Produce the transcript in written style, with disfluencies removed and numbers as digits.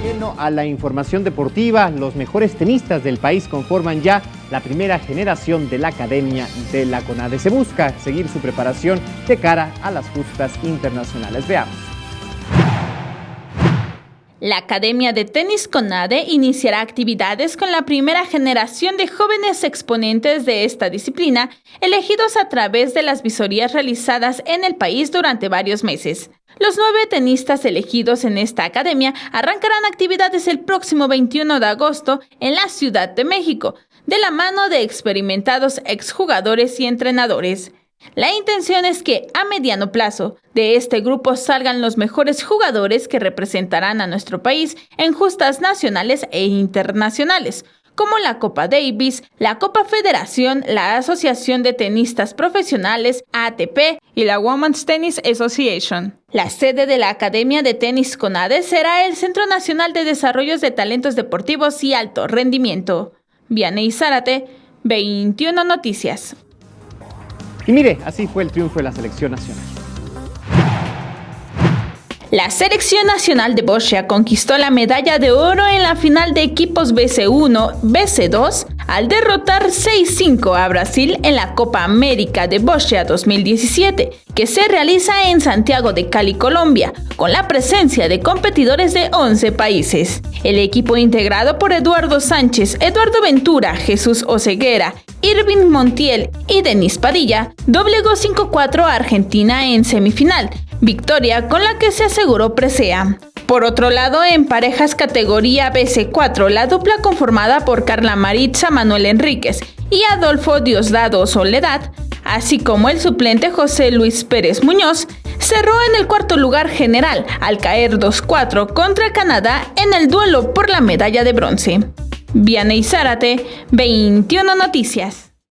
lleno a la información deportiva. Los mejores tenistas del país conforman ya la primera generación de la Academia de la CONADE. Se busca seguir su preparación de cara a las justas internacionales. Veamos. La Academia de Tenis CONADE iniciará actividades con la primera generación de jóvenes exponentes de esta disciplina, elegidos a través de las visorías realizadas en el país durante varios meses. Los 9 tenistas elegidos en esta academia arrancarán actividades el próximo 21 de agosto en la Ciudad de México, de la mano de experimentados exjugadores y entrenadores. La intención es que, a mediano plazo, de este grupo salgan los mejores jugadores que representarán a nuestro país en justas nacionales e internacionales, como la Copa Davis, la Copa Federación, la Asociación de Tenistas Profesionales, ATP, y la Women's Tennis Association. La sede de la Academia de Tenis CONADE será el Centro Nacional de Desarrollo de Talentos Deportivos y Alto Rendimiento. Vianey Zárate, 21 Noticias. Y mire, así fue el triunfo de la selección nacional. La Selección Nacional de Boccia conquistó la medalla de oro en la final de equipos BC1, BC2, al derrotar 6-5 a Brasil en la Copa América de Boccia 2017, que se realiza en Santiago de Cali, Colombia, con la presencia de competidores de 11 países. El equipo integrado por Eduardo Sánchez, Eduardo Ventura, Jesús Oseguera, Irving Montiel y Denis Padilla doblegó 5-4 a Argentina en semifinal, victoria con la que se aseguró presea. Por otro lado, en parejas categoría BC4, la dupla conformada por Carla Maritza Manuel Enríquez y Adolfo Diosdado Soledad, así como el suplente José Luis Pérez Muñoz, cerró en el cuarto lugar general al caer 2-4 contra Canadá en el duelo por la medalla de bronce. Vianey Zárate, 21 Noticias.